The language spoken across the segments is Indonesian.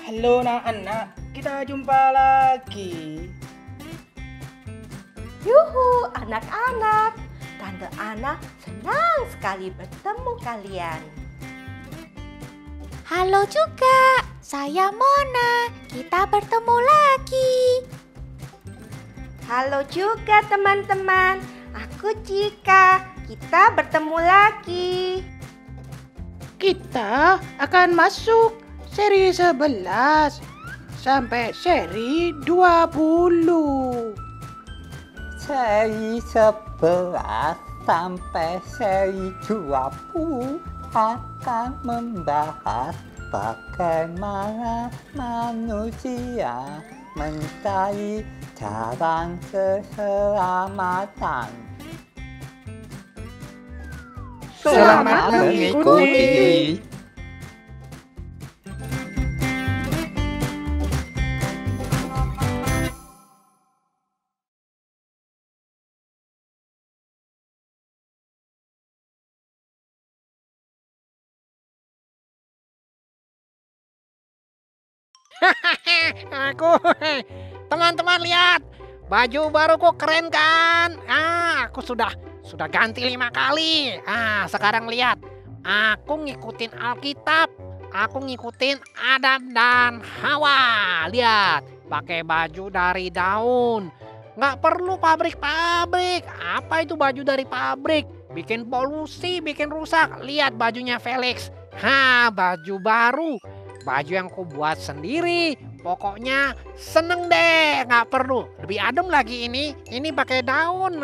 Halo anak-anak, kita jumpa lagi. Yuhu, anak-anak. Tante Ana senang sekali bertemu kalian. Halo juga, saya Mona. Kita bertemu lagi. Halo juga teman-teman. Aku Cika. Kita bertemu lagi. Kita akan masuk seri 11 sampai seri 20. Seri 11 sampai seri 20 akan membahas bagaimana manusia mencari jalan keselamatan. Selamat mengikuti. Teman-teman lihat, baju baruku keren kan? Aku sudah ganti 5 kali. Sekarang lihat, aku ngikutin Alkitab, aku ngikutin Adam dan Hawa. Lihat, pakai baju dari daun. Nggak perlu pabrik-pabrik. Apa itu baju dari pabrik? Bikin polusi, bikin rusak. Lihat bajunya Felix. Baju baru. Baju yang ku buat sendiri. Pokoknya seneng deh, nggak perlu. Lebih adem lagi ini. Ini pakai daun.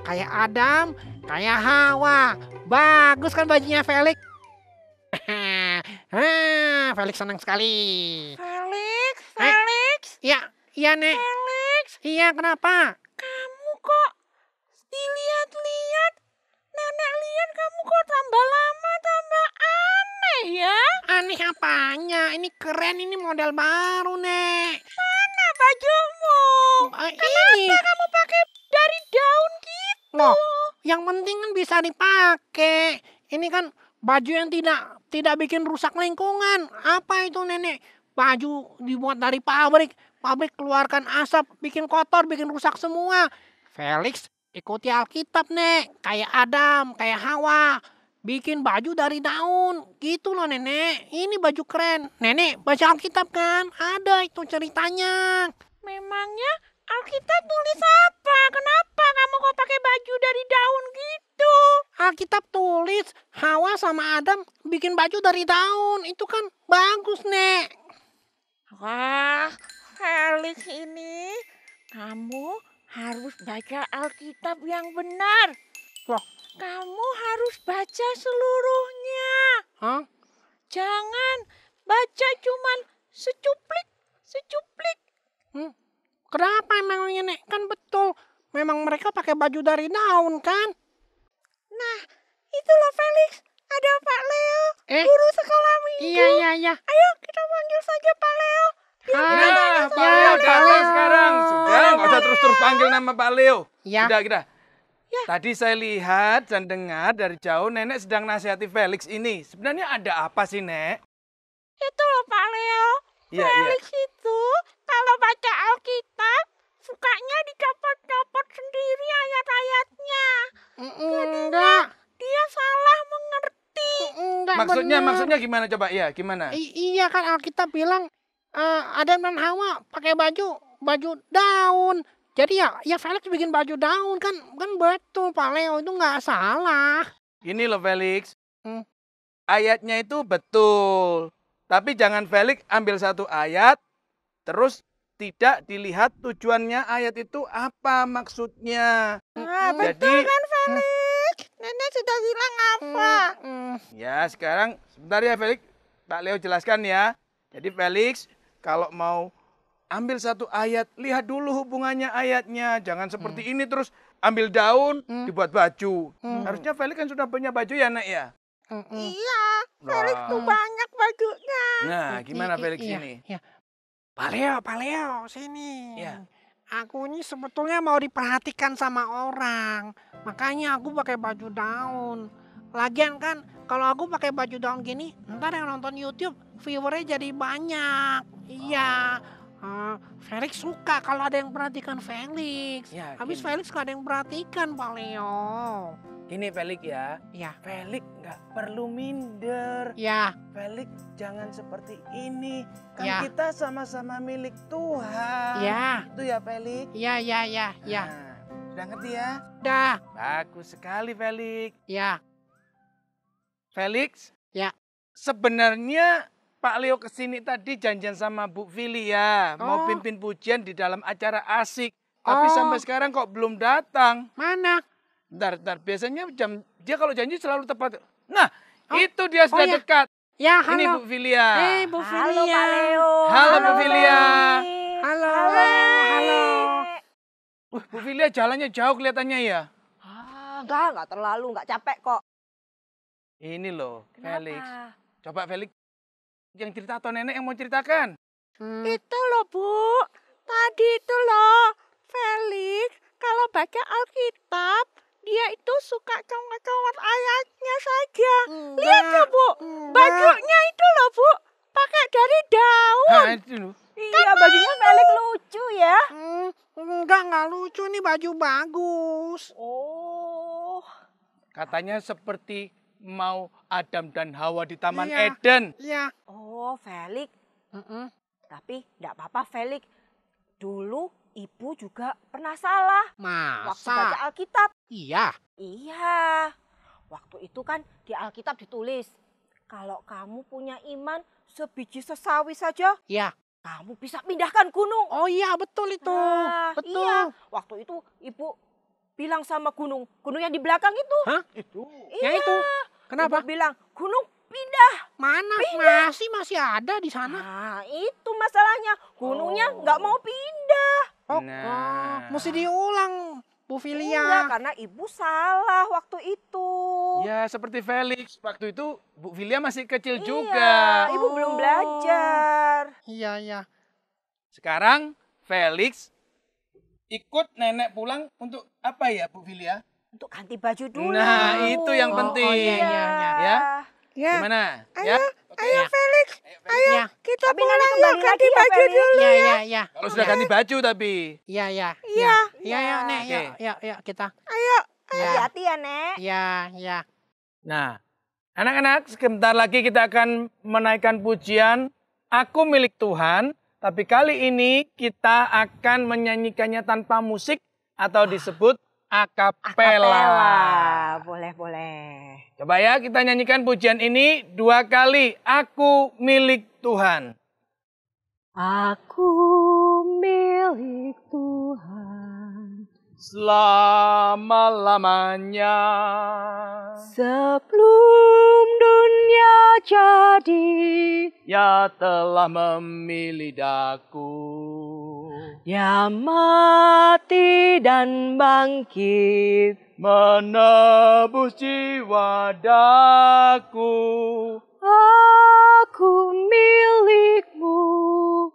Kayak Adam, kayak Hawa. Bagus kan bajunya Felix? Felix senang sekali. Felix, Iya Nek. Felix, Iya, kenapa? kamu kok dilihat-lihat, nenek lihat kamu kok tambah lama, tambah aneh ya? Aneh apanya? Ini keren, ini model baru, Nek. Mana bajumu? Ini. Kenapa kamu pakai dari daun gitu? Loh, yang penting kan bisa dipakai. Ini kan baju yang tidak bikin rusak lingkungan. Apa itu, Nenek? Baju dibuat dari pabrik. Pabrik keluarkan asap, bikin kotor, bikin rusak semua. Felix ikuti Alkitab, Nek. Kayak Adam, kayak Hawa. Bikin baju dari daun. Gitu loh, Nenek. Ini baju keren. Nenek baca Alkitab kan? Ada itu ceritanya. Memangnya Alkitab tulis apa? Kenapa kamu kok pakai baju dari daun gitu? Alkitab tulis Hawa sama Adam bikin baju dari daun. Itu kan bagus, Nek. Wah, Felix ini kamu harus baca Alkitab yang benar. Loh. Kamu harus baca seluruhnya. Hah? Jangan baca cuman secuplik. Kenapa emangnya, Nek? Kan betul. Memang mereka pakai baju dari daun, kan? Nah, itu loh Felix. Ada Pak Leo, guru sekolah minggu. Iya. Ayo kita panggil saja Pak Leo. Pak Leo datang sekarang. Sudah, nggak usah terus-terus panggil nama Pak Leo. Ya. Sudah. Ya. Tadi saya lihat dan dengar dari jauh nenek sedang nasihati Felix ini. Sebenarnya ada apa sih, Nek? Itu loh Pak Leo. Felix itu kalau baca Alkitab sukanya dicopot-copot sendiri ayat-ayatnya. Enggak. Dia salah mengerti. Enggak Maksudnya gimana coba? Ya, gimana? Iya kan Alkitab bilang Adam dan Hawa pakai baju daun. Jadi ya Felix bikin baju daun kan betul Pak Leo itu nggak salah. Ini loh Felix. Ayatnya itu betul. Tapi jangan Felix ambil satu ayat terus tidak dilihat tujuannya ayat itu apa maksudnya. Betul kan Felix? Nenek sudah bilang apa? Ya sekarang sebentar ya Felix. Pak Leo jelaskan ya. Jadi Felix kalau mau ambil satu ayat, lihat dulu hubungannya ayatnya. Jangan seperti ini terus ambil daun, dibuat baju. Harusnya Felix kan sudah punya baju ya, Nek ya? Iya, Felix tuh banyak bajunya. Nah, gimana Felix ini? Iya. Pak Leo, sini. Ya. Aku ini sebetulnya mau diperhatikan sama orang. Makanya aku pakai baju daun. Lagian kan kalau aku pakai baju daun gini, ntar yang nonton YouTube viewernya jadi banyak. Iya. Felix suka kalau ada yang perhatikan Felix. Ya, Habis gini. Felix gak ada yang perhatikan, Pak Leo. Ini Felix ya. Ya. Felix nggak perlu minder. Ya, Felix jangan seperti ini. Kan Ya. kita sama-sama milik Tuhan. ya, Itu ya Felix. ya. Nah, sudah ngerti ya? Dah, Bagus sekali Felix. ya. Felix? Ya. Sebenarnya Pak Leo kesini tadi janjian sama Bu Vili ya. Mau Oh. pimpin pujian di dalam acara asik. Tapi Oh. sampai sekarang kok belum datang. Mana? Bentar. Biasanya dia kalau janji selalu tepat. Nah, itu dia Oh, sudah ya. dekat. Ya, Ini halo. Bu Vilia. Bu Halo Filia. Pak Leo. Halo, Bu Filia. Halo. Bu Vilia jalannya jauh kelihatannya ya. Enggak terlalu, enggak capek kok. Ini loh, Kenapa? Felix. Coba Felix yang cerita atau nenek yang mau ceritakan? Itu loh Bu, tadi itu loh Felix kalau baca Alkitab dia itu suka coret-coret ayatnya saja. Lihat tuh Bu, bajunya itu loh Bu, pakai dari daun. Nah, itu loh. Iya, bajunya Felix lucu ya. Enggak lucu nih, baju bagus. Oh. Katanya seperti mau Adam dan Hawa di Taman Iya. Eden. Iya. Oh, Felix. Tapi enggak apa-apa Felix. Dulu ibu juga pernah salah waktu baca Masa? Alkitab. Iya. Iya. Waktu itu kan di Alkitab ditulis, kalau kamu punya iman sebiji sesawi saja, Iya. kamu bisa pindahkan gunung. Oh iya, betul itu. Nah, Betul. Iya. Waktu itu ibu bilang sama gunung yang di belakang itu. Hah? Itu. Yang itu. Kenapa? Ibu bilang, gunung pindah. Mana? Masih ada di sana. Nah, itu masalahnya. Gunungnya nggak mau pindah. Nah. Mesti diulang, Bu Enggak, Filia. karena ibu salah waktu itu. Ya seperti Felix. Waktu itu Bu Vilia masih kecil Iya, juga. ibu belum belajar. Iya. Sekarang Felix ikut nenek pulang untuk apa ya Bu Vilia? Untuk ganti baju dulu. Nah, itu yang penting. iya. Ya. Ya, Gimana? Ayo, Ya? ayo Felix, Iya. kita Tapi nanti pulang kembali yuk ganti lagi ya, baju Felix. dulu. Iya. Kalau sudah ganti baju tapi. Iya. Iya. Iya, Nek. Oke. Yuk, kita. Ayo. Ya. Hati-hati ya, Nek. Iya. Nah, anak-anak, sebentar lagi kita akan menaikkan pujian Aku Milik Tuhan. Tapi kali ini kita akan menyanyikannya tanpa musik atau disebut akapela. Boleh. Coba ya kita nyanyikan pujian ini 2 kali. Aku Milik Tuhan. Aku milik Tuhan. Selama-lamanya. Sebelum dunia jadi, Ya telah memilih daku. ya mati dan bangkit. Menebus jiwa daku. Aku milikmu.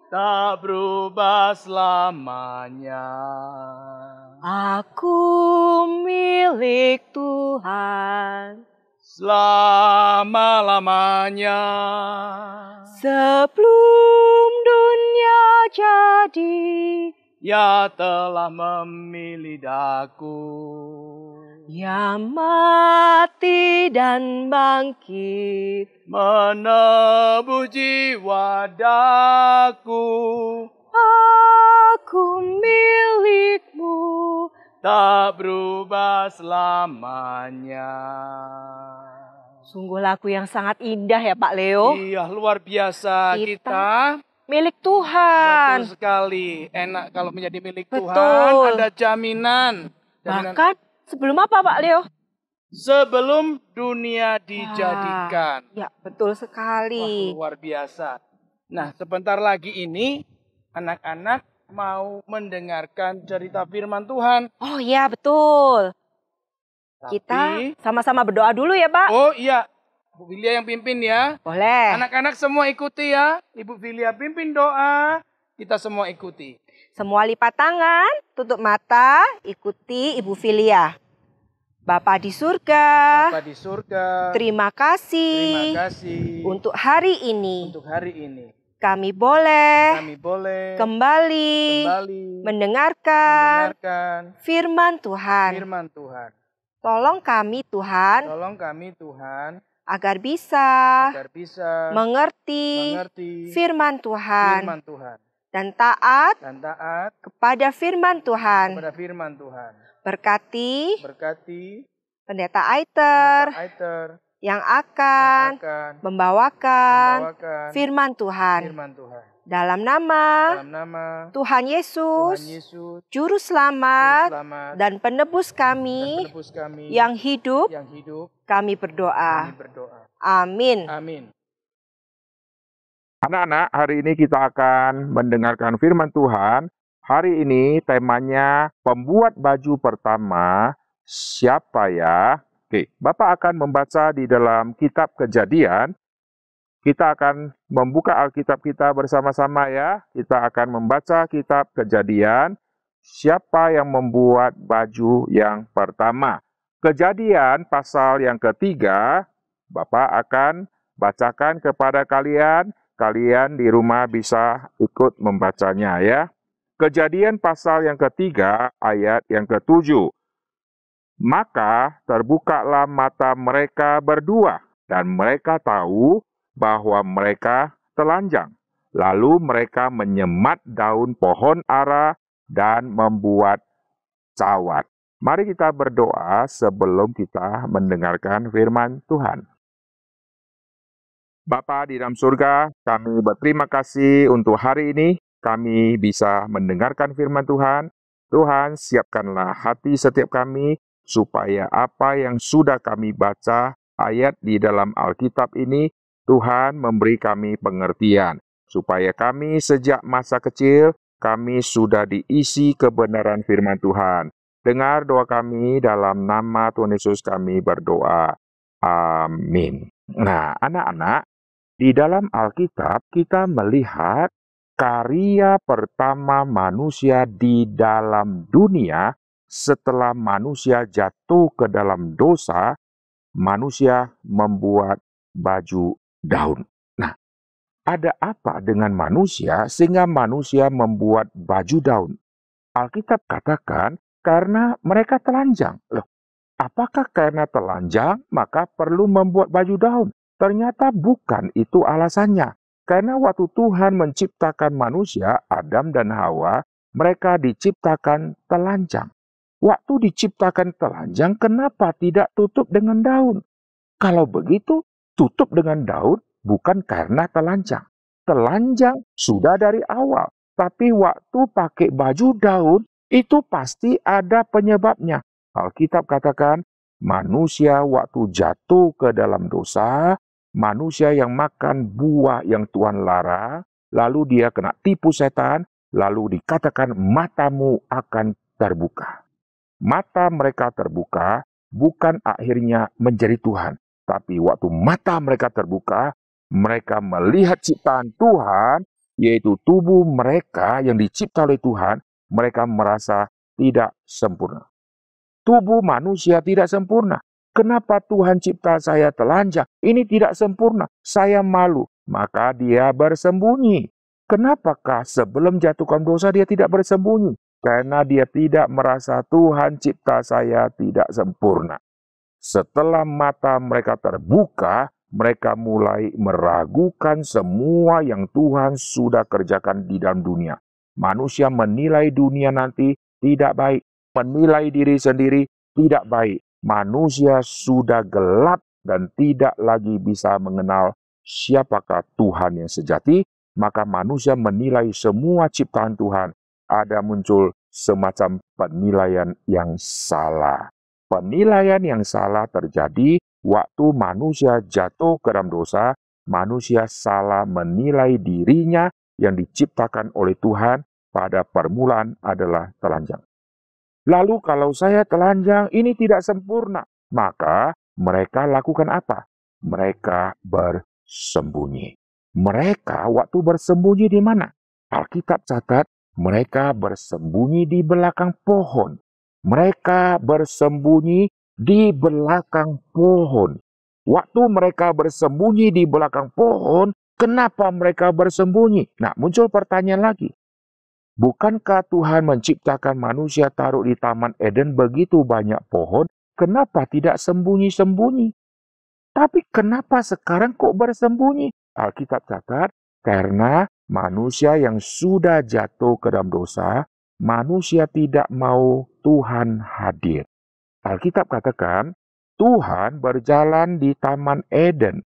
Tak berubah selamanya. Aku milik Tuhan. Selama-lamanya. Sebelum dunia jadi, Ya telah memilih daku. ya mati dan bangkit. Menebus jiwa daku. Aku milikmu. Tak berubah selamanya. Sungguh lagu yang sangat indah ya Pak Leo. Iya, luar biasa. Kita Milik Tuhan. betul sekali. Enak kalau menjadi milik Betul. Tuhan. Ada jaminan. Bahkan sebelum apa Pak Leo? Sebelum dunia dijadikan. Ya betul Wah, sekali. luar biasa. Nah, sebentar lagi ini anak-anak mau mendengarkan cerita firman Tuhan. Oh iya betul. Kita Tapi, sama-sama berdoa dulu ya Pak. oh iya, Bu Vilia yang pimpin ya. Boleh. Anak-anak semua ikuti ya. Ibu Vilia pimpin doa. Kita semua ikuti. Semua lipat tangan, tutup mata, ikuti Ibu Filia. Bapa di surga, Bapa di surga, terima kasih terima kasih untuk hari ini. untuk hari ini. Kami boleh Kami boleh kembali mendengarkan firman Tuhan. firman Tuhan. Tolong kami Tuhan Tolong kami Tuhan agar bisa agar bisa mengerti firman Tuhan firman Tuhan dan taat dan taat kepada firman Tuhan. kepada firman Tuhan. Berkati Berkati Pendeta Aiter Aiter yang akan akan membawakan membawakan firman Tuhan. firman Tuhan. Dalam nama Dalam nama Tuhan Tuhan Yesus, Yesus, Juru Selamat selamat dan Penebus dan kami penebus kami yang hidup, yang hidup, kami berdoa. kami berdoa. Amin. Amin. Anak-anak, hari ini kita akan mendengarkan firman Tuhan. Hari ini temanya pembuat baju pertama siapa ya? Oke, Bapak akan membaca di dalam kitab Kejadian. Kita akan membuka Alkitab kita bersama-sama ya. Kita akan membaca kitab Kejadian. Siapa yang membuat baju yang pertama? Kejadian pasal yang ketiga, Bapak akan bacakan kepada kalian. Kalian di rumah bisa ikut membacanya ya. Kejadian pasal yang ketiga, ayat yang ke-7. Maka terbukalah mata mereka berdua, dan mereka tahu bahwa mereka telanjang. Lalu mereka menyemat daun pohon ara dan membuat cawat. Mari kita berdoa sebelum kita mendengarkan firman Tuhan. Bapa di dalam surga, kami berterima kasih untuk hari ini. Kami bisa mendengarkan firman Tuhan. Tuhan, siapkanlah hati setiap kami, supaya apa yang sudah kami baca, ayat di dalam Alkitab ini, Tuhan memberi kami pengertian. Supaya kami sejak masa kecil, kami sudah diisi kebenaran firman Tuhan. Dengar doa kami dalam nama Tuhan Yesus kami berdoa. Amin. Nah, anak-anak, di dalam Alkitab kita melihat karya pertama manusia di dalam dunia setelah manusia jatuh ke dalam dosa, manusia membuat baju daun. Nah, ada apa dengan manusia sehingga manusia membuat baju daun? Alkitab katakan karena mereka telanjang. Loh, apakah karena telanjang maka perlu membuat baju daun? Ternyata bukan itu alasannya. Karena waktu Tuhan menciptakan manusia, Adam dan Hawa, mereka diciptakan telanjang. Waktu diciptakan telanjang, kenapa tidak tutup dengan daun? Kalau begitu, tutup dengan daun bukan karena telanjang. Telanjang sudah dari awal. Tapi waktu pakai baju daun, itu pasti ada penyebabnya. Alkitab katakan, manusia waktu jatuh ke dalam dosa, manusia yang makan buah yang Tuhan larang, lalu dia kena tipu setan, lalu dikatakan matamu akan terbuka. Mata mereka terbuka, bukan akhirnya menjadi Tuhan. Tapi waktu mata mereka terbuka, mereka melihat ciptaan Tuhan, yaitu tubuh mereka yang dicipta oleh Tuhan, mereka merasa tidak sempurna. Tubuh manusia tidak sempurna. Kenapa Tuhan cipta saya telanjang? Ini tidak sempurna. Saya malu. Maka dia bersembunyi. Kenapakah sebelum jatuhkan dosa dia tidak bersembunyi? Karena dia tidak merasa Tuhan cipta saya tidak sempurna. Setelah mata mereka terbuka, mereka mulai meragukan semua yang Tuhan sudah kerjakan di dalam dunia. Manusia menilai dunia nanti tidak baik. Menilai diri sendiri tidak baik. Manusia sudah gelap dan tidak lagi bisa mengenal siapakah Tuhan yang sejati. Maka manusia menilai semua ciptaan Tuhan. Ada muncul semacam penilaian yang salah. Penilaian yang salah terjadi waktu manusia jatuh ke dalam dosa. Manusia salah menilai dirinya yang diciptakan oleh Tuhan pada permulaan adalah telanjang. Lalu kalau saya telanjang ini tidak sempurna, maka mereka lakukan apa? Mereka bersembunyi. Mereka waktu bersembunyi di mana? Alkitab catat mereka bersembunyi di belakang pohon. Mereka bersembunyi di belakang pohon. Waktu mereka bersembunyi di belakang pohon, kenapa mereka bersembunyi? Nah, muncul pertanyaan lagi. Bukankah Tuhan menciptakan manusia taruh di Taman Eden begitu banyak pohon? Kenapa tidak sembunyi-sembunyi? Tapi kenapa sekarang kok bersembunyi? Alkitab catat, karena manusia yang sudah jatuh ke dalam dosa, manusia tidak mau Tuhan hadir. Alkitab katakan, Tuhan berjalan di Taman Eden.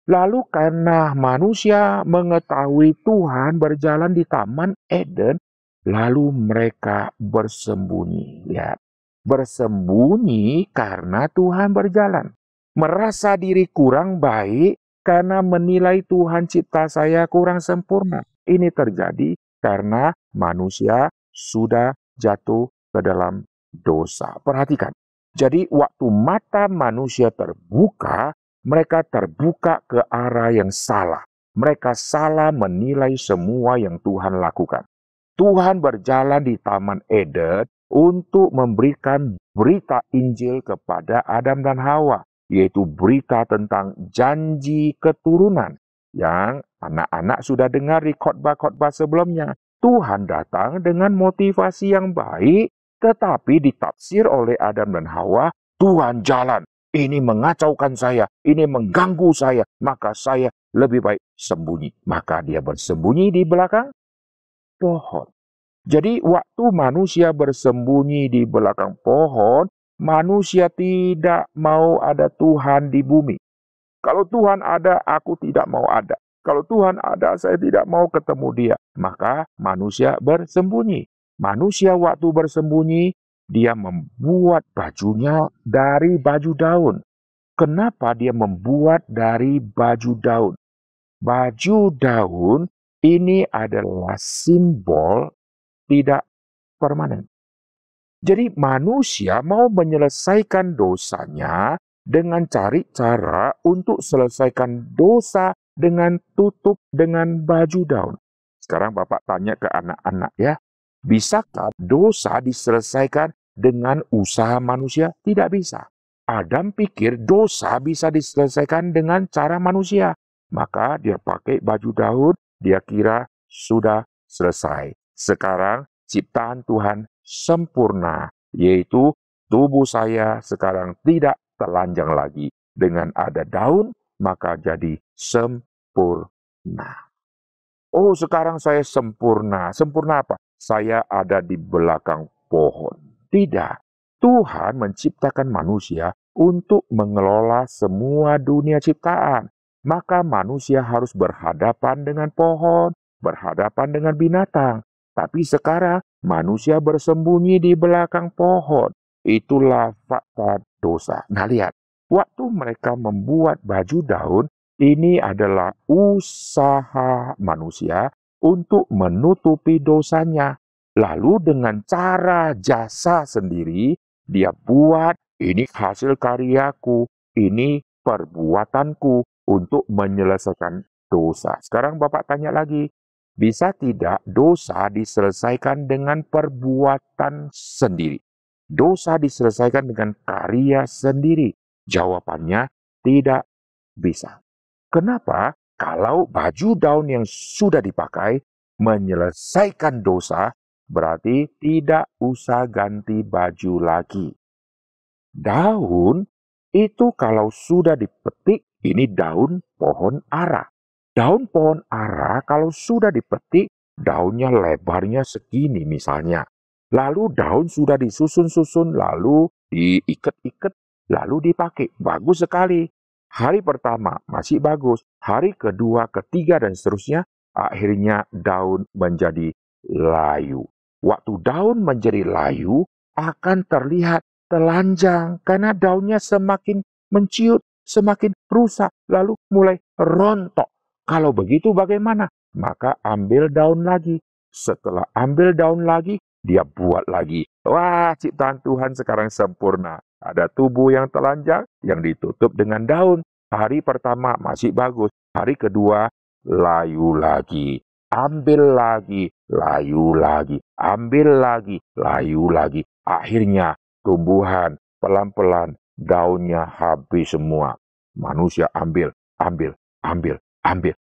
Lalu karena manusia mengetahui Tuhan berjalan di Taman Eden, lalu mereka bersembunyi. Lihat, bersembunyi karena Tuhan berjalan. Merasa diri kurang baik karena menilai Tuhan cipta saya kurang sempurna. Ini terjadi karena manusia sudah jatuh ke dalam dosa. Perhatikan. Jadi waktu mata manusia terbuka, mereka terbuka ke arah yang salah. Mereka salah menilai semua yang Tuhan lakukan. Tuhan berjalan di Taman Eden untuk memberikan berita Injil kepada Adam dan Hawa, yaitu berita tentang janji keturunan yang anak-anak sudah dengar di khotbah-khotbah sebelumnya. Tuhan datang dengan motivasi yang baik, tetapi ditafsir oleh Adam dan Hawa, Tuhan jalan. Ini mengacaukan saya, ini mengganggu saya, maka saya lebih baik sembunyi. Maka dia bersembunyi di belakang pohon. Jadi waktu manusia bersembunyi di belakang pohon, manusia tidak mau ada Tuhan di bumi. Kalau Tuhan ada, aku tidak mau ada. Kalau Tuhan ada, saya tidak mau ketemu dia. Maka manusia bersembunyi. Manusia waktu bersembunyi, dia membuat bajunya dari baju daun. Kenapa dia membuat dari baju daun? Baju daun ini adalah simbol tidak permanen. Jadi manusia mau menyelesaikan dosanya dengan cari cara untuk selesaikan dosa dengan tutup dengan baju daun. Sekarang Bapak tanya ke anak-anak ya, bisakah dosa diselesaikan dengan usaha manusia? Tidak bisa. Adam pikir dosa bisa diselesaikan dengan cara manusia. Maka dia pakai baju daun, dia kira sudah selesai. Sekarang ciptaan Tuhan sempurna, yaitu tubuh saya sekarang tidak telanjang lagi. Dengan ada daun, maka jadi sempurna. Oh, sekarang saya sempurna. Sempurna apa? Saya ada di belakang pohon. Tidak. Tuhan menciptakan manusia untuk mengelola semua dunia ciptaan. Maka manusia harus berhadapan dengan pohon, berhadapan dengan binatang. Tapi sekarang manusia bersembunyi di belakang pohon. Itulah fakta dosa. Nah lihat, waktu mereka membuat baju daun, ini adalah usaha manusia untuk menutupi dosanya. Lalu dengan cara jasa sendiri, dia buat, ini hasil karyaku, ini perbuatanku untuk menyelesaikan dosa. Sekarang Bapak tanya lagi, bisa tidak dosa diselesaikan dengan perbuatan sendiri? Dosa diselesaikan dengan karya sendiri? Jawabannya tidak bisa. Kenapa? Kalau baju daun yang sudah dipakai menyelesaikan dosa, berarti tidak usah ganti baju lagi. Daun itu kalau sudah dipetik, ini daun pohon ara. Daun pohon ara kalau sudah dipetik, daunnya lebarnya segini misalnya. Lalu daun sudah disusun-susun, lalu diikat-ikat, lalu dipakai. Bagus sekali. Hari pertama masih bagus, hari kedua, ketiga, dan seterusnya, akhirnya daun menjadi layu. Waktu daun menjadi layu, akan terlihat telanjang, karena daunnya semakin menciut, semakin rusak, lalu mulai rontok. Kalau begitu bagaimana? Maka ambil daun lagi. Setelah ambil daun lagi, dia buat lagi. Wah, ciptaan Tuhan sekarang sempurna. Ada tubuh yang telanjang yang ditutup dengan daun. Hari pertama masih bagus. Hari kedua layu lagi. Ambil lagi, layu lagi. Ambil lagi, layu lagi. Akhirnya tumbuhan pelan-pelan daunnya habis semua. Manusia ambil,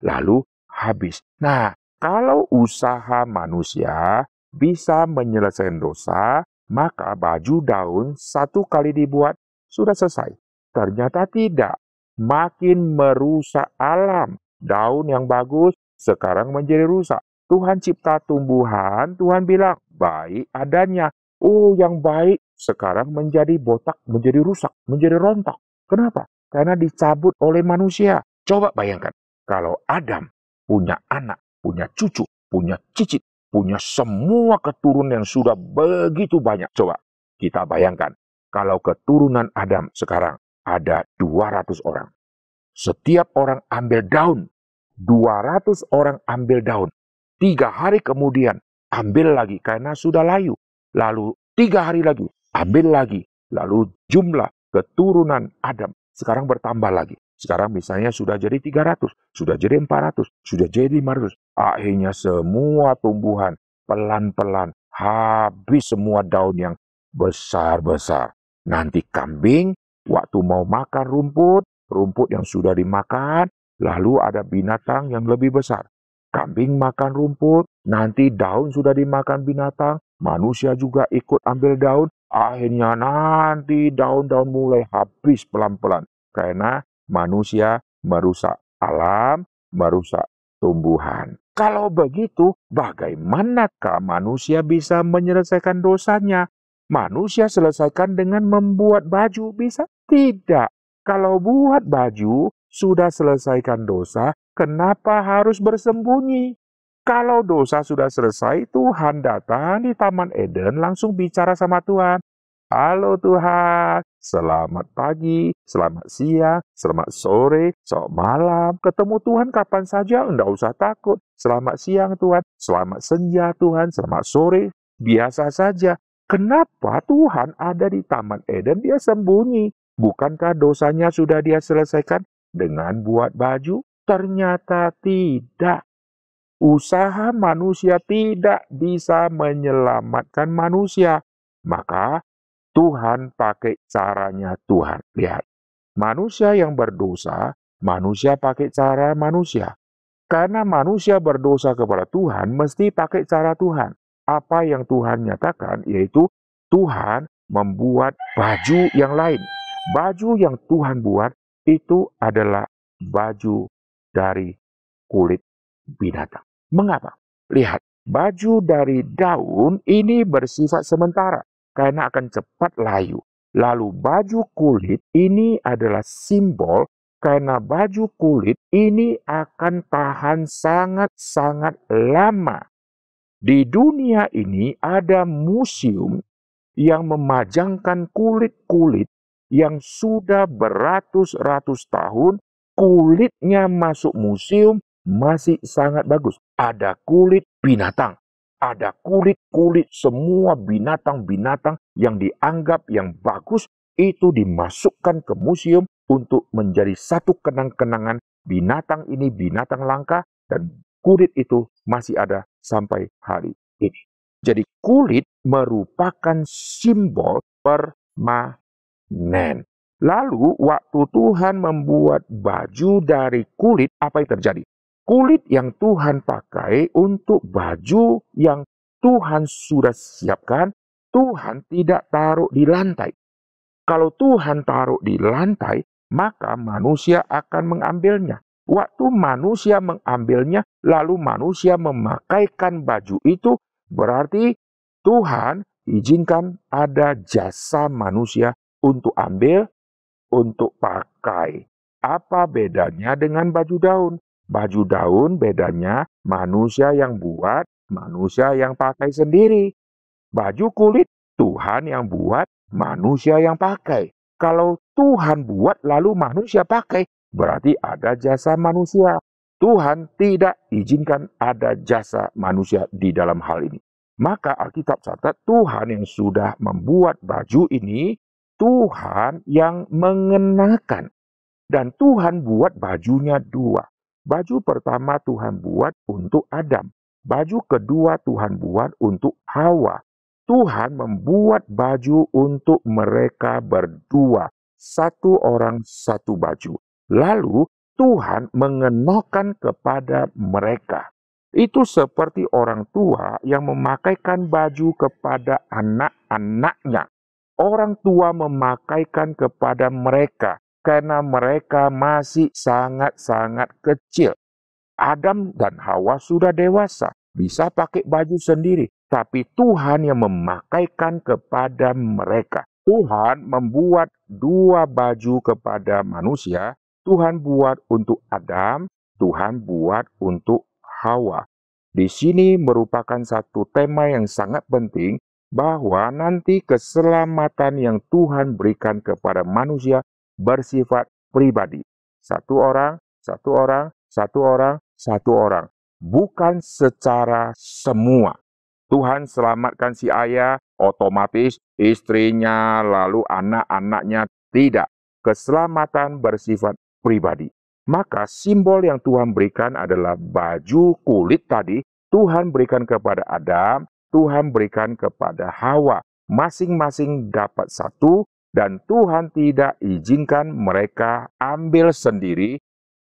lalu habis. Nah, kalau usaha manusia bisa menyelesaikan dosa, maka baju daun satu kali dibuat sudah selesai. Ternyata tidak. Makin merusak alam. Daun yang bagus sekarang menjadi rusak. Tuhan cipta tumbuhan, Tuhan bilang baik adanya. Oh, yang baik sekarang menjadi botak, menjadi rusak, menjadi rontok. Kenapa? Karena dicabut oleh manusia. Coba bayangkan, kalau Adam punya anak, punya cucu, punya cicit, punya semua keturunan yang sudah begitu banyak. Coba kita bayangkan, kalau keturunan Adam sekarang ada 200 orang. Setiap orang ambil daun. 200 orang ambil daun. 3 hari kemudian ambil lagi karena sudah layu. Lalu 3 hari lagi ambil lagi. Lalu jumlah keturunan Adam sekarang bertambah lagi. Sekarang misalnya sudah jadi 300, sudah jadi 400, sudah jadi 500. Akhirnya semua tumbuhan pelan-pelan habis semua daun yang besar-besar. Nanti kambing waktu mau makan rumput yang sudah dimakan, lalu ada binatang yang lebih besar. Kambing makan rumput, nanti daun sudah dimakan binatang, manusia juga ikut ambil daun, akhirnya nanti daun-daun mulai habis pelan-pelan. Karena manusia merusak alam, merusak tumbuhan. Kalau begitu, bagaimanakah manusia bisa menyelesaikan dosanya? Manusia selesaikan dengan membuat baju, bisa? Tidak. Kalau buat baju, sudah selesaikan dosa, kenapa harus bersembunyi? Kalau dosa sudah selesai, Tuhan datang di Taman Eden langsung bicara sama Tuhan. Halo Tuhan, selamat pagi, selamat siang, selamat sore, selamat malam. Ketemu Tuhan kapan saja, enggak usah takut. Selamat siang Tuhan, selamat senja Tuhan, selamat sore, biasa saja. Kenapa Tuhan ada di Taman Eden, dia sembunyi? Bukankah dosanya sudah dia selesaikan dengan buat baju? Ternyata tidak. Usaha manusia tidak bisa menyelamatkan manusia. Maka Tuhan pakai caranya Tuhan. Lihat, manusia yang berdosa, manusia pakai cara manusia. Karena manusia berdosa kepada Tuhan, mesti pakai cara Tuhan. Apa yang Tuhan nyatakan, yaitu Tuhan membuat baju yang lain. Baju yang Tuhan buat itu adalah baju dari kulit binatang. Mengapa? Lihat, baju dari daun ini bersifat sementara karena akan cepat layu. Lalu baju kulit ini adalah simbol karena baju kulit ini akan tahan sangat-sangat lama. Di dunia ini ada museum yang memajangkan kulit-kulit yang sudah beratus-ratus tahun, kulitnya masuk museum masih sangat bagus. Ada kulit binatang, ada kulit-kulit semua binatang-binatang yang dianggap yang bagus, itu dimasukkan ke museum untuk menjadi satu kenang-kenangan binatang ini binatang langka dan kulit itu masih ada sampai hari ini. Jadi kulit merupakan simbol permanen. Lalu waktu Tuhan membuat baju dari kulit, apa yang terjadi? Kulit yang Tuhan pakai untuk baju yang Tuhan sudah siapkan, Tuhan tidak taruh di lantai. Kalau Tuhan taruh di lantai, maka manusia akan mengambilnya. Waktu manusia mengambilnya, lalu manusia memakaikan baju itu, berarti Tuhan izinkan ada jasa manusia untuk ambil, untuk pakai. Apa bedanya dengan baju daun? Baju daun bedanya manusia yang buat, manusia yang pakai sendiri. Baju kulit, Tuhan yang buat, manusia yang pakai. Kalau Tuhan buat lalu manusia pakai, berarti ada jasa manusia. Tuhan tidak izinkan ada jasa manusia di dalam hal ini. Maka Alkitab catat Tuhan yang sudah membuat baju ini, Tuhan yang mengenakan. Dan Tuhan buat bajunya dua. Baju pertama Tuhan buat untuk Adam. Baju kedua Tuhan buat untuk Hawa. Tuhan membuat baju untuk mereka berdua. satu orang satu baju. Lalu Tuhan mengenakan kepada mereka. Itu seperti orang tua yang memakaikan baju kepada anak-anaknya. Orang tua memakaikan kepada mereka karena mereka masih sangat-sangat kecil. Adam dan Hawa sudah dewasa, bisa pakai baju sendiri. Tapi Tuhan yang memakaikan kepada mereka. Tuhan membuat dua baju kepada manusia. Tuhan buat untuk Adam, Tuhan buat untuk Hawa. Di sini merupakan satu tema yang sangat penting bahwa nanti keselamatan yang Tuhan berikan kepada manusia bersifat pribadi. Satu orang, satu orang, satu orang, satu orang. Bukan secara semua. Tuhan selamatkan si ayah, otomatis istrinya, lalu anak-anaknya. Tidak. Keselamatan bersifat pribadi. Maka simbol yang Tuhan berikan adalah baju kulit tadi. Tuhan berikan kepada Adam, Tuhan berikan kepada Hawa. Masing-masing dapat satu, dan Tuhan tidak izinkan mereka ambil sendiri,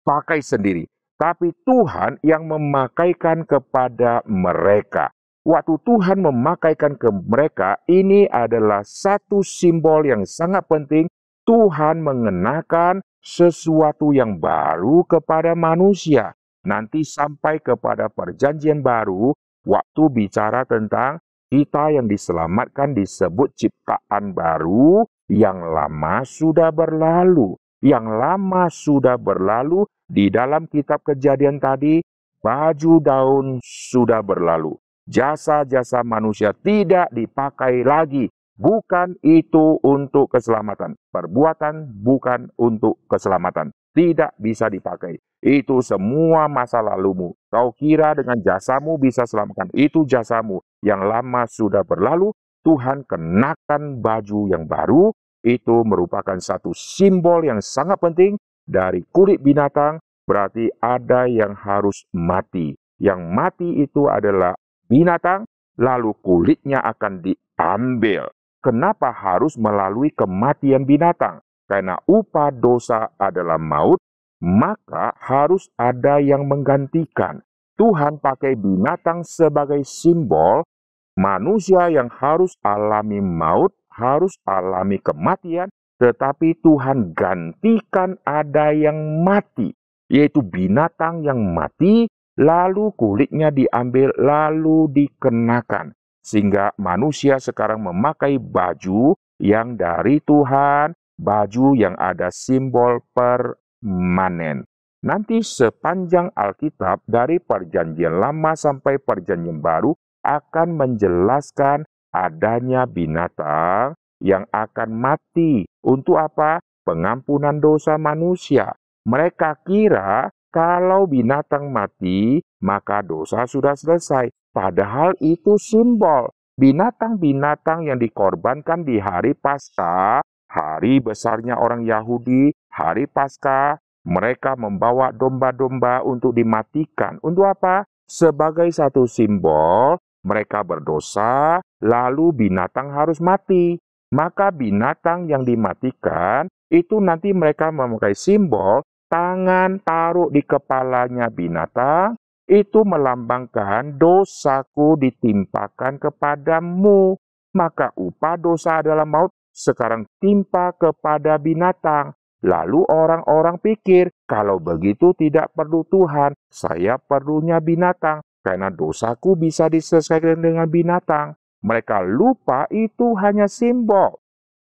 pakai sendiri. Tapi Tuhan yang memakaikan kepada mereka. Waktu Tuhan memakaikan ke mereka, ini adalah satu simbol yang sangat penting. Tuhan mengenakan sesuatu yang baru kepada manusia. Nanti sampai kepada perjanjian baru, waktu bicara tentang kita yang diselamatkan disebut ciptaan baru, yang lama sudah berlalu. Yang lama sudah berlalu, di dalam kitab Kejadian tadi, baju daun sudah berlalu. Jasa-jasa manusia tidak dipakai lagi. Bukan itu untuk keselamatan. Perbuatan bukan untuk keselamatan. Tidak bisa dipakai. Itu semua masa lalumu. Kau kira dengan jasamu bisa selamatkan. Itu jasamu. Yang lama sudah berlalu. Tuhan kenakan baju yang baru. Itu merupakan satu simbol yang sangat penting. Dari kulit binatang berarti ada yang harus mati. Yang mati itu adalah binatang, lalu kulitnya akan diambil. Kenapa harus melalui kematian binatang? Karena upah dosa adalah maut, maka harus ada yang menggantikan. Tuhan pakai binatang sebagai simbol, manusia yang harus alami maut, harus alami kematian, tetapi Tuhan gantikan ada yang mati, yaitu binatang yang mati, lalu kulitnya diambil, lalu dikenakan. Sehingga manusia sekarang memakai baju yang dari Tuhan, baju yang ada simbol permanen. Nanti sepanjang Alkitab dari perjanjian lama sampai perjanjian baru akan menjelaskan adanya binatang yang akan mati. Untuk apa? Pengampunan dosa manusia. Mereka kira kalau binatang mati, maka dosa sudah selesai. Padahal itu simbol. Binatang-binatang yang dikorbankan di hari Paskah, hari besarnya orang Yahudi, hari Paskah, mereka membawa domba-domba untuk dimatikan. Untuk apa? Sebagai satu simbol, mereka berdosa, lalu binatang harus mati. Maka binatang yang dimatikan, itu nanti mereka memakai simbol, tangan taruh di kepalanya binatang, itu melambangkan dosaku ditimpakan kepadamu. Maka upah dosa adalah maut, sekarang timpa kepada binatang. Lalu orang-orang pikir, kalau begitu tidak perlu Tuhan, saya perlunya binatang, karena dosaku bisa diselesaikan dengan binatang. Mereka lupa itu hanya simbol.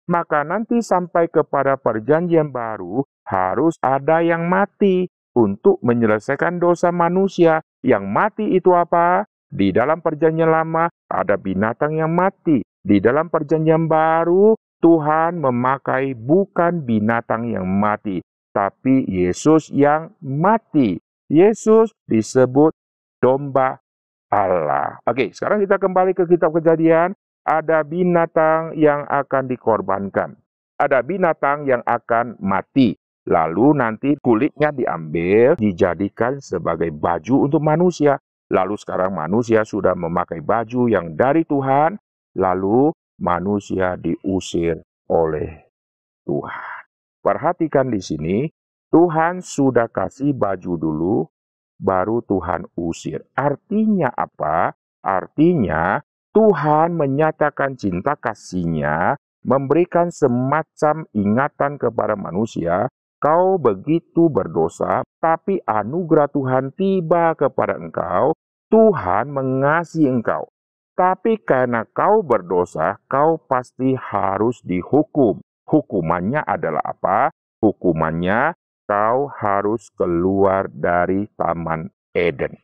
Maka nanti sampai kepada perjanjian baru, harus ada yang mati untuk menyelesaikan dosa manusia. Yang mati itu apa? Di dalam perjanjian lama ada binatang yang mati. Di dalam perjanjian baru, Tuhan memakai bukan binatang yang mati, tapi Yesus yang mati. Yesus disebut domba Allah. Oke, sekarang kita kembali ke kitab Kejadian. Ada binatang yang akan dikorbankan. Ada binatang yang akan mati. Lalu nanti kulitnya diambil, dijadikan sebagai baju untuk manusia. Lalu sekarang manusia sudah memakai baju yang dari Tuhan. Lalu manusia diusir oleh Tuhan. perhatikan di sini, Tuhan sudah kasih baju dulu, baru Tuhan usir. Artinya apa? Artinya Tuhan menyatakan cinta kasih-Nya, memberikan semacam ingatan kepada manusia, kau begitu berdosa, tapi anugerah Tuhan tiba kepada engkau, Tuhan mengasihi engkau. Tapi karena kau berdosa, kau pasti harus dihukum. Hukumannya adalah apa? Hukumannya kau harus keluar dari Taman Eden.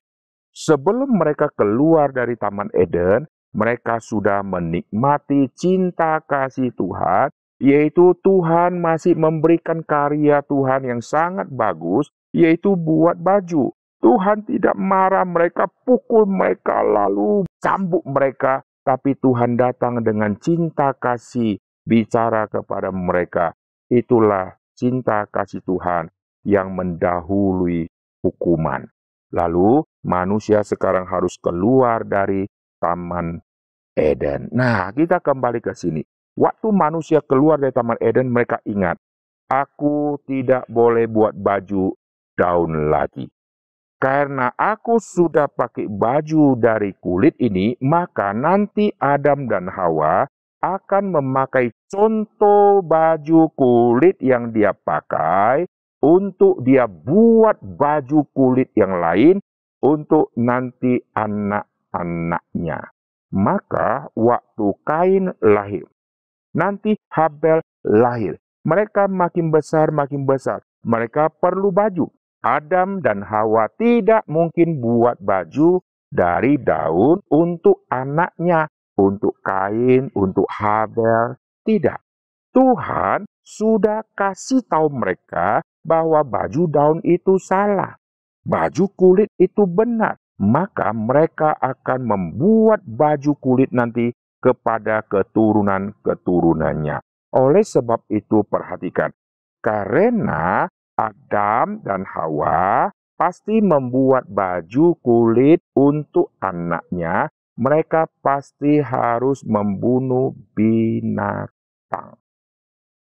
Sebelum mereka keluar dari Taman Eden, mereka sudah menikmati cinta kasih Tuhan, yaitu Tuhan masih memberikan karya Tuhan yang sangat bagus, yaitu buat baju. Tuhan tidak marah mereka, pukul mereka, lalu cambuk mereka, tapi Tuhan datang dengan cinta kasih, bicara kepada mereka. Itulah cinta kasih Tuhan yang mendahului hukuman. Lalu manusia sekarang harus keluar dari Taman Eden. Nah, kita kembali ke sini. Waktu manusia keluar dari Taman Eden, mereka ingat, aku tidak boleh buat baju daun lagi. Karena aku sudah pakai baju dari kulit ini, maka nanti Adam dan Hawa akan memakai contoh baju kulit yang dia pakai untuk dia buat baju kulit yang lain untuk nanti anak-anaknya. Maka waktu Kain lahir, nanti Habel lahir. Mereka makin besar, mereka perlu baju. Adam dan Hawa tidak mungkin buat baju dari daun untuk anaknya, untuk Kain, untuk Habel. Tidak. Tuhan sudah kasih tahu mereka bahwa baju daun itu salah. Baju kulit itu benar. Maka mereka akan membuat baju kulit nanti kepada keturunan-keturunannya. Oleh sebab itu perhatikan. Karena Adam dan Hawa pasti membuat baju kulit untuk anaknya, mereka pasti harus membunuh binatang.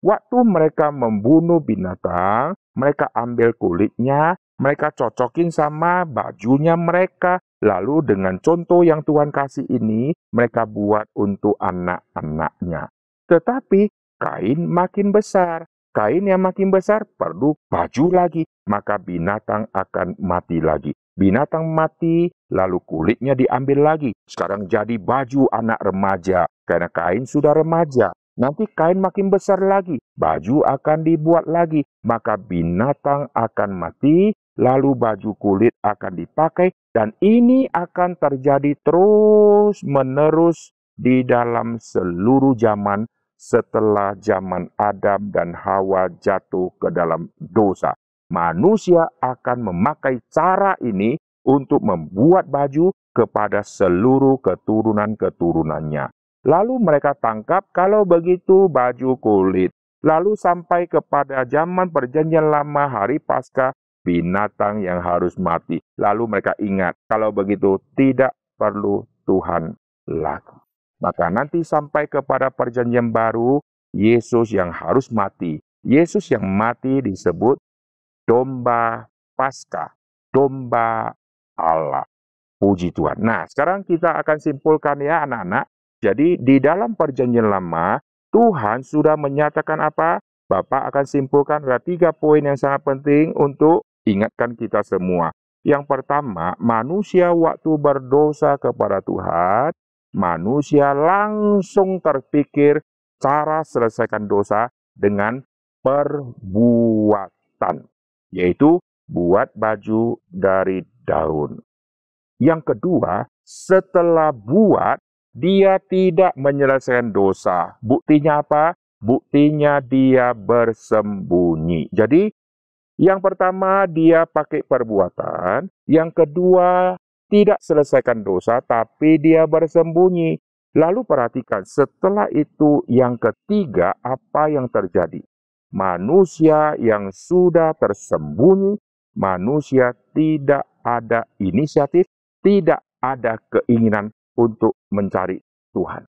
Waktu mereka membunuh binatang, mereka ambil kulitnya, mereka cocokin sama bajunya mereka. Lalu dengan contoh yang Tuhan kasih ini, mereka buat untuk anak-anaknya. Tetapi Kain makin besar. Kain yang makin besar perlu baju lagi, maka binatang akan mati lagi. Binatang mati, lalu kulitnya diambil lagi. Sekarang jadi baju anak remaja, karena Kain sudah remaja. Nanti Kain makin besar lagi, baju akan dibuat lagi, maka binatang akan mati, lalu baju kulit akan dipakai, dan ini akan terjadi terus-menerus di dalam seluruh zaman setelah zaman Adam dan Hawa jatuh ke dalam dosa. Manusia akan memakai cara ini untuk membuat baju kepada seluruh keturunan-keturunannya. Lalu mereka tangkap kalau begitu baju kulit. Lalu sampai kepada zaman perjanjian lama hari Paskah, binatang yang harus mati. Lalu mereka ingat kalau begitu tidak perlu Tuhan lagi. Maka nanti sampai kepada perjanjian baru, Yesus yang harus mati. Yesus yang mati disebut domba Paskah, domba Allah. Puji Tuhan. Nah, sekarang kita akan simpulkan ya anak-anak. Jadi di dalam perjanjian lama, Tuhan sudah menyatakan apa? Bapak akan simpulkan ada 3 poin yang sangat penting untuk ingatkan kita semua. Yang pertama, manusia waktu berdosa kepada Tuhan, manusia langsung terpikir cara selesaikan dosa dengan perbuatan, yaitu buat baju dari daun. Yang kedua, setelah buat, dia tidak menyelesaikan dosa. Buktinya apa? Buktinya dia bersembunyi. Jadi, yang pertama dia pakai perbuatan, yang kedua tidak selesaikan dosa, tapi dia bersembunyi. Lalu perhatikan, setelah itu yang ketiga, apa yang terjadi? Manusia yang sudah tersembunyi, manusia tidak ada inisiatif, tidak ada keinginan untuk mencari Tuhan.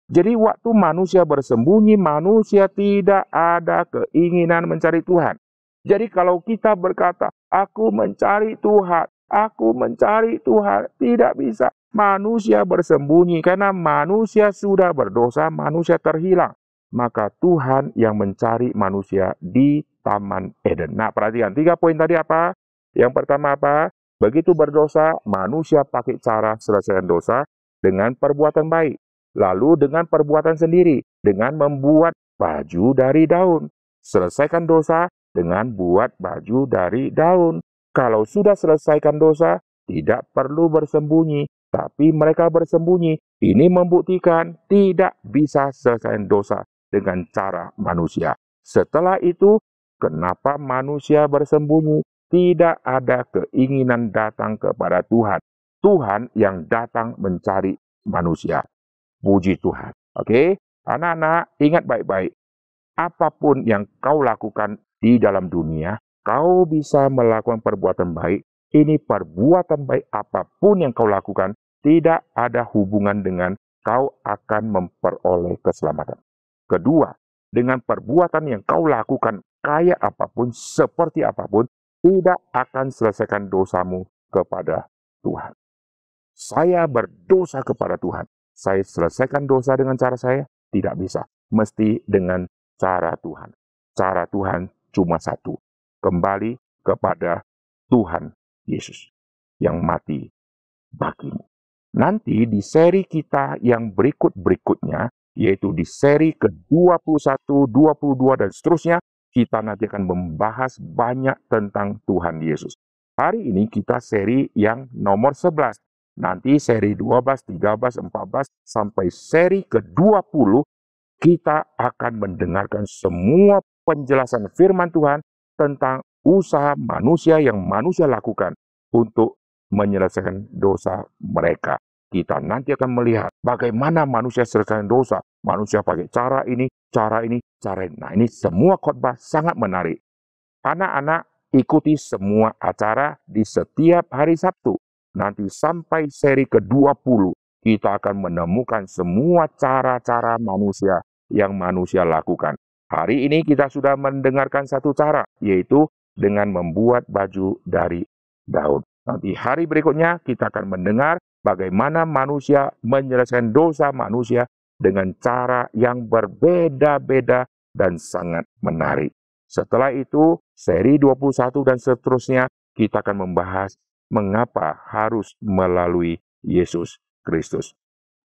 Jadi waktu manusia bersembunyi, manusia tidak ada keinginan mencari Tuhan. Jadi kalau kita berkata, aku mencari Tuhan, tidak bisa. Manusia bersembunyi karena manusia sudah berdosa, manusia terhilang. Maka Tuhan yang mencari manusia di Taman Eden. Nah, perhatikan 3 poin tadi apa? Yang pertama apa? Begitu berdosa, manusia pakai cara selesaikan dosa dengan perbuatan baik. Lalu dengan perbuatan sendiri, dengan membuat baju dari daun. Selesaikan dosa dengan buat baju dari daun. Kalau sudah selesaikan dosa, tidak perlu bersembunyi. Tapi mereka bersembunyi. Ini membuktikan tidak bisa selesaikan dosa dengan cara manusia. Setelah itu, kenapa manusia bersembunyi? Tidak ada keinginan datang kepada Tuhan. Tuhan yang datang mencari manusia. Puji Tuhan. Oke, anak-anak ingat baik-baik. Apapun yang kau lakukan di dalam dunia, kau bisa melakukan perbuatan baik. Ini perbuatan baik apapun yang kau lakukan, tidak ada hubungan dengan kau akan memperoleh keselamatan. Kedua, dengan perbuatan yang kau lakukan, kayak apapun, seperti apapun, tidak akan selesaikan dosamu kepada Tuhan. Saya berdosa kepada Tuhan. Saya selesaikan dosa dengan cara saya? Tidak bisa. Mesti dengan cara Tuhan. Cara Tuhan cuma satu. Kembali kepada Tuhan Yesus yang mati bagimu. Nanti di seri kita yang berikut-berikutnya, yaitu di seri ke-21, 22, dan seterusnya, kita nanti akan membahas banyak tentang Tuhan Yesus. Hari ini kita seri yang nomor 11. Nanti seri 12, 13, 14, sampai seri ke-20, kita akan mendengarkan semua penjelasan firman Tuhan tentang usaha manusia yang manusia lakukan untuk menyelesaikan dosa mereka. Kita nanti akan melihat bagaimana manusia selesaikan dosa. Manusia pakai cara ini, cara ini, cara ini. Nah, ini semua khotbah sangat menarik. Anak-anak ikuti semua acara di setiap hari Sabtu. Nanti sampai seri ke-20, kita akan menemukan semua cara-cara manusia yang manusia lakukan. Hari ini kita sudah mendengarkan satu cara, yaitu dengan membuat baju dari daun. Nanti hari berikutnya kita akan mendengar bagaimana manusia menyelesaikan dosa manusia dengan cara yang berbeda-beda dan sangat menarik. Setelah itu, seri 21 dan seterusnya, kita akan membahas mengapa harus melalui Yesus Kristus.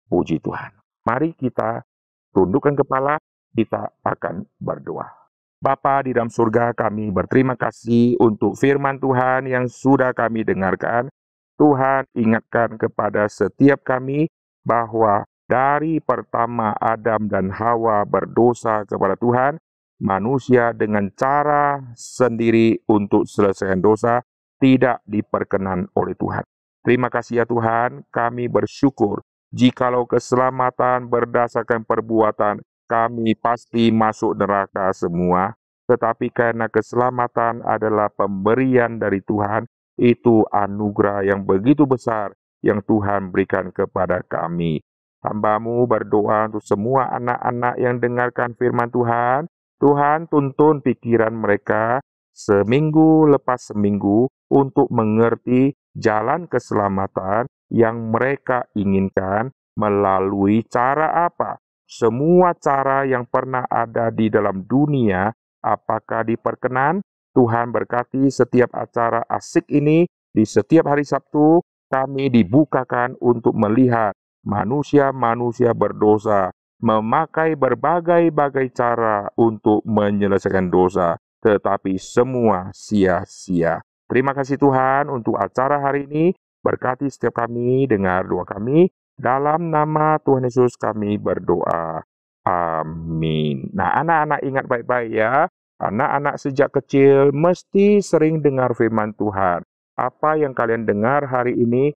Puji Tuhan. Mari kita tundukkan kepala, kita akan berdoa. Bapa di dalam surga, kami berterima kasih untuk firman Tuhan yang sudah kami dengarkan. Tuhan, ingatkan kepada setiap kami bahwa dari pertama Adam dan Hawa berdosa kepada Tuhan, manusia dengan cara sendiri untuk selesaikan dosa tidak diperkenan oleh Tuhan. Terima kasih ya Tuhan, kami bersyukur jikalau keselamatan berdasarkan perbuatan, kami pasti masuk neraka semua. Tetapi karena keselamatan adalah pemberian dari Tuhan, itu anugerah yang begitu besar yang Tuhan berikan kepada kami. Hamba-Mu berdoa untuk semua anak-anak yang dengarkan firman Tuhan. Tuhan, tuntun pikiran mereka seminggu lepas seminggu untuk mengerti jalan keselamatan yang mereka inginkan melalui cara apa. Semua cara yang pernah ada di dalam dunia, apakah diperkenan? Tuhan berkati setiap acara asik ini, di setiap hari Sabtu, kami dibukakan untuk melihat manusia-manusia berdosa, memakai berbagai-bagai cara untuk menyelesaikan dosa, tetapi semua sia-sia. Terima kasih Tuhan untuk acara hari ini, berkati setiap kami, dengar doa kami, dalam nama Tuhan Yesus kami berdoa. Amin. Nah, anak-anak ingat baik-baik ya. Anak-anak sejak kecil mesti sering dengar firman Tuhan. Apa yang kalian dengar hari ini,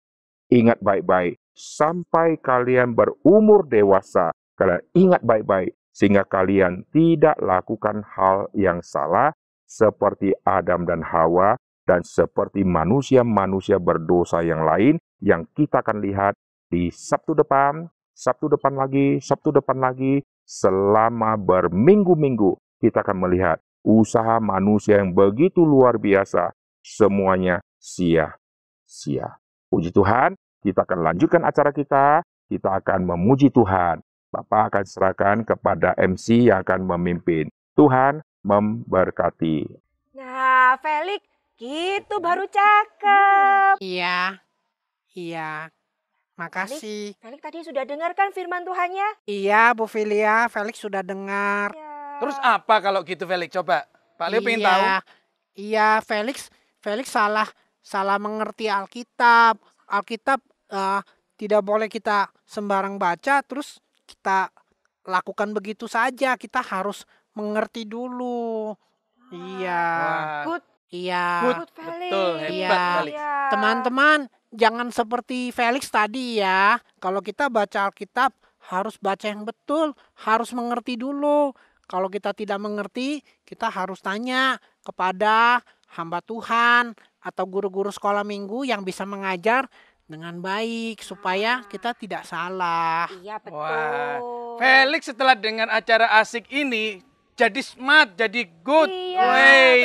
ingat baik-baik. Sampai kalian berumur dewasa, kalian ingat baik-baik. Sehingga kalian tidak lakukan hal yang salah seperti Adam dan Hawa dan seperti manusia-manusia berdosa yang lain yang kita akan lihat di Sabtu depan, Sabtu depan lagi, selama berminggu-minggu kita akan melihat usaha manusia yang begitu luar biasa, semuanya sia-sia. Puji Tuhan, kita akan lanjutkan acara kita akan memuji Tuhan. Bapak akan serahkan kepada MC yang akan memimpin. Tuhan memberkati. Nah, Felix, gitu baru cakep. Iya. Makasih. Felix tadi sudah dengarkan firman Tuhannya? Iya, Bu Filia, Felix sudah dengar. Ya. Terus apa kalau gitu Felix? Coba, Pak Leo pengen tahu. Iya, Felix salah mengerti Alkitab. Alkitab tidak boleh kita sembarang baca, terus kita lakukan begitu saja. Kita harus mengerti dulu. Iya. Wah. Iya. Good, Felix. Betul, hebat Felix. Iya. Teman-teman, jangan seperti Felix tadi ya. Kalau kita baca Alkitab, harus baca yang betul, harus mengerti dulu. Kalau kita tidak mengerti, kita harus tanya kepada hamba Tuhan atau guru-guru sekolah minggu yang bisa mengajar dengan baik supaya kita tidak salah. Iya, betul. Wah, Felix setelah dengan acara asik ini jadi smart, jadi good. Iya, Wey.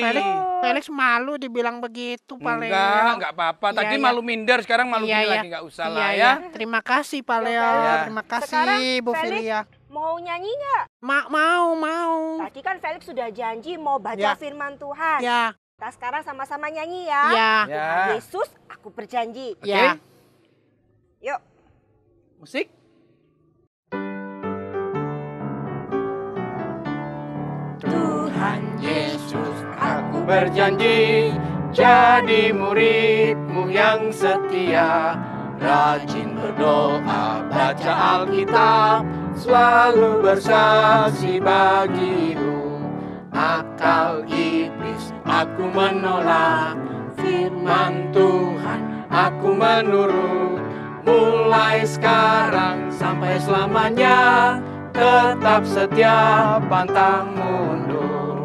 Felix malu dibilang begitu, Pak Leo. Enggak apa-apa. Tadi Iya. malu minder, sekarang malu Iya, gini iya. lagi, nggak usah lah Iya, ya. iya. Terima kasih Pak Leo. Felix. Terima kasih Sekarang, Bu Felix, Filia. Mau nyanyi nggak? Mau. Tadi kan Felix sudah janji mau baca Ya. firman Tuhan. Ya, Kita sekarang sama-sama nyanyi ya. ya, Ya. Tuhan Yesus, aku berjanji. Oke. ya. Yuk. Musik. Tuhan Yesus, aku berjanji jadi murid-Mu yang setia, rajin berdoa, baca Alkitab, selalu bersaksi bagi-Mu. Akal iblis aku menolak, firman Tuhan aku menurut. Mulai sekarang sampai selamanya, tetap setia pantang mundur.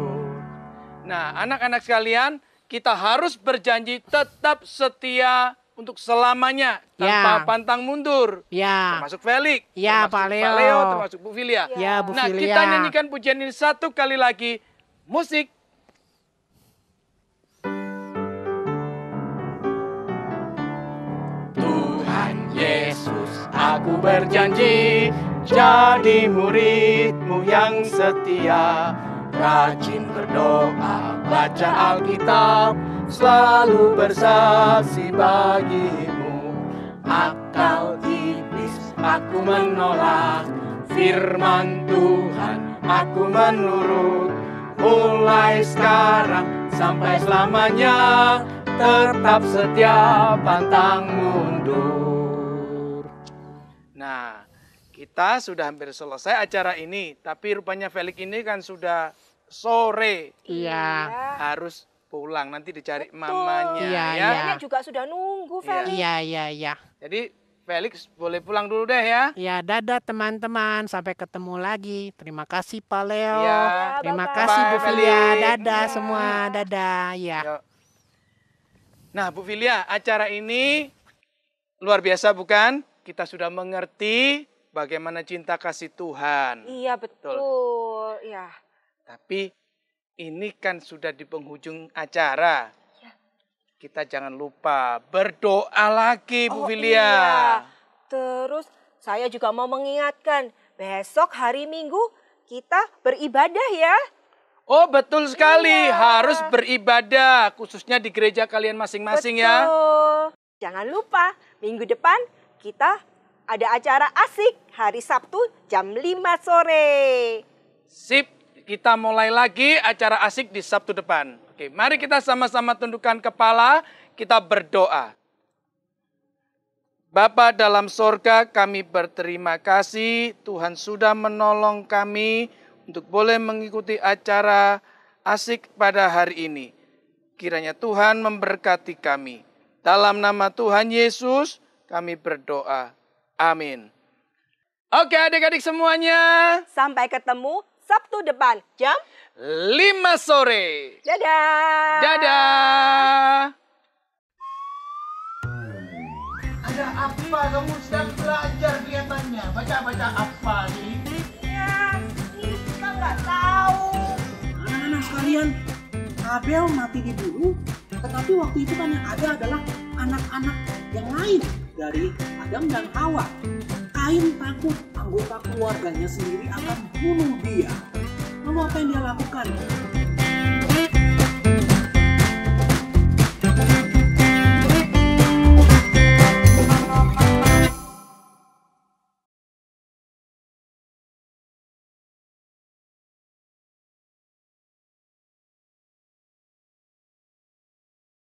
Nah, anak-anak sekalian, kita harus berjanji tetap setia untuk selamanya tanpa Ya. pantang mundur. Ya. Termasuk Felix, Ya, termasuk Pak Leo. Pak Leo, termasuk Bu Filia. Ya, Bu Nah, Filia. kita nyanyikan pujian ini satu kali lagi. Musik. Tuhan Yesus, aku berjanji jadi murid-Mu yang setia, rajin berdoa, baca Alkitab, selalu bersaksi bagi-Mu. Akal iblis aku menolak, firman Tuhan aku menurut. Mulai sekarang sampai selamanya, tetap setia pantang mundur. Nah, kita sudah hampir selesai acara ini, tapi rupanya Felix ini kan sudah sore. Iya. Harus pulang, nanti dicari mamanya Iya, ya. iya. Nenek juga sudah nunggu, Felix. Iya. Jadi Felix boleh pulang dulu deh ya. Ya, dadah teman-teman. Sampai ketemu lagi. Terima kasih Pak Leo. Iya. Terima Bye-bye. kasih Bu Bye, Filia. Felix. Dadah semua. Dadah. Ya. Yuk. Nah, Bu Filia, acara ini luar biasa bukan? Kita sudah mengerti bagaimana cinta kasih Tuhan. Iya, betul. Ya. Tapi ini kan sudah di penghujung acara. Kita jangan lupa berdoa lagi, Bu Filia. Iya. Terus saya juga mau mengingatkan, besok hari Minggu kita beribadah ya. Oh, betul sekali. Iya. Harus beribadah, khususnya di gereja kalian masing-masing ya. Betul. Jangan lupa, minggu depan kita ada acara asik hari Sabtu jam 5 sore. Sip, kita mulai lagi acara asik di Sabtu depan. Oke, mari kita sama-sama tundukkan kepala, kita berdoa. Bapa dalam sorga, kami berterima kasih Tuhan sudah menolong kami untuk boleh mengikuti acara asik pada hari ini. Kiranya Tuhan memberkati kami. Dalam nama Tuhan Yesus, kami berdoa. Amin. Oke adik-adik semuanya, Sampai ketemu Sabtu depan jam 5 sore. dadah. Dadah. Ada apa? Kamu sedang belajar kelihatannya. Baca apa nih? Ya, kita nggak tahu. Anak-anak sekalian, Abel mati dibunuh, tetapi waktu itu kan yang ada adalah anak-anak yang lain dari Adam dan Hawa. Kain takut anggota keluarganya sendiri akan bunuh dia. Lalu apa yang dia lakukan?